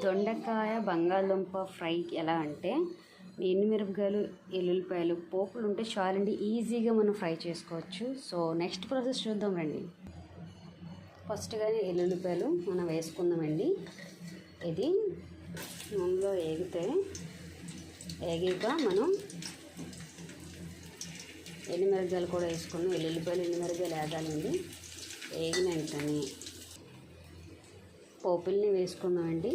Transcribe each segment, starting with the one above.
దొండకాయ బంగాళదుంప ఫ్రై ఎలా అంటే ఎండుమిరపకాయలు ఎల్లుల్లిపాయలు పోపులు ఉంటే చాలండి, ఈజీగా మనం ఫ్రై చేసుకోవచ్చు. సో నెక్స్ట్ ప్రాసెస్ చూద్దాం రండి. ఫస్ట్గా ఎల్లుల్లిపాయలు మనం వేసుకుందామండి. ఇది నూనెలో ఏగాక మనం ఎండుమిరపకాయలు కూడా వేసుకున్నాం. ఎల్లుల్లిపాయలు ఎండుమిరపకాయలు వేగాలండి. వేగిన వెంటనే పోపుల్ని వేసుకుందామండి.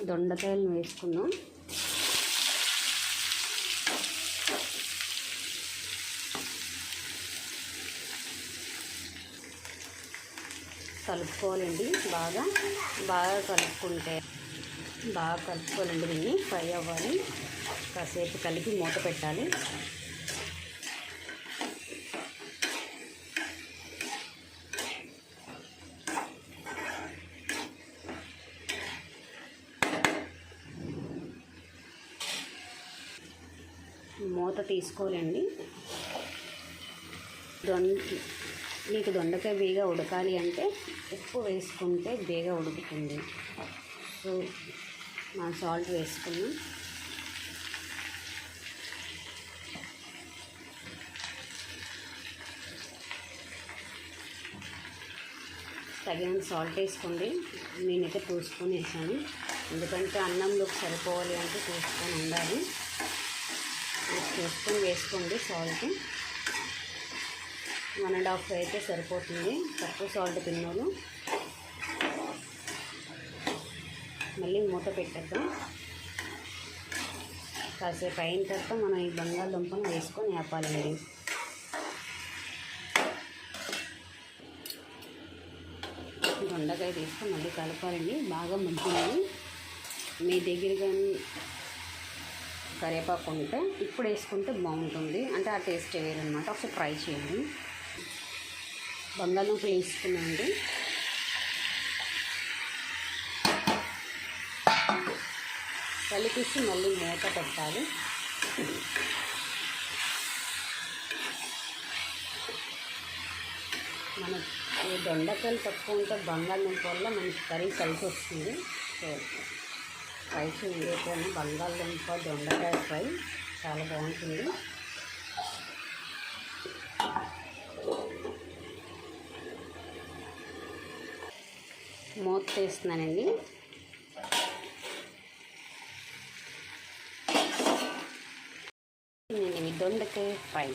దొండకాయలను వేసుకుందాం. కలుపుకోవాలండి. బాగా కలుపుకోవాలండి. దీన్ని ఫ్రై అవ్వాలి. కాసేపు కలిపి మూత పెట్టాలి. మూత తీసుకోవాలండి. మీకు దొండకాయ బేగా ఉడకాలి అంటే ఉప్పు వేసుకుంటే బేగా ఉడుకుతుంది. సో మనం సాల్ట్ వేసుకున్నాం. తగినంత సాల్ట్ వేసుకోండి. నేనైతే 2 స్పూన్ వేసాను, ఎందుకంటే అన్నంలోకి సరిపోవాలి అంటే 2 స్పూన్ ఉండాలి. 2 స్పూన్ వేసుకోండి సాల్ట్. 1.5 అయితే సరిపోతుంది. తక్కువ సాల్ట్ తిన్నాను. మళ్ళీ మూత పెట్టేద్దాం. కాసేపు అయిన తర్వాత మనం ఈ బంగాళదుంపను వేసుకొని వేపాలండి. దొండకాయ తీసుకొని మళ్ళీ కలపాలండి. బాగా మగ్గింది. మీ దగ్గర కానీ కరివేపాకు ఉంటే ఇప్పుడు వేసుకుంటే బాగుంటుంది, అంటే ఆ టేస్ట్ వేరనమాట. ఒకసారి ట్రై చేయండి. బంగాళదుంపలు వేసుకున్నామండి. కలిపేసి మళ్ళీ మూత పెట్టాలి. మన దొండకాయలు తక్కువ ఉంటే బంగాళదుంప వల్ల మనకి కర్రీ కలిసి వస్తుంది. సో ఫ్రై చేయకపోయినా బంగాళదుంప దొండకాయ ఫ్రై చాలా బాగుంటుంది. మూత వేస్తున్నానండి. నేను దొండకాయ ఫ్రై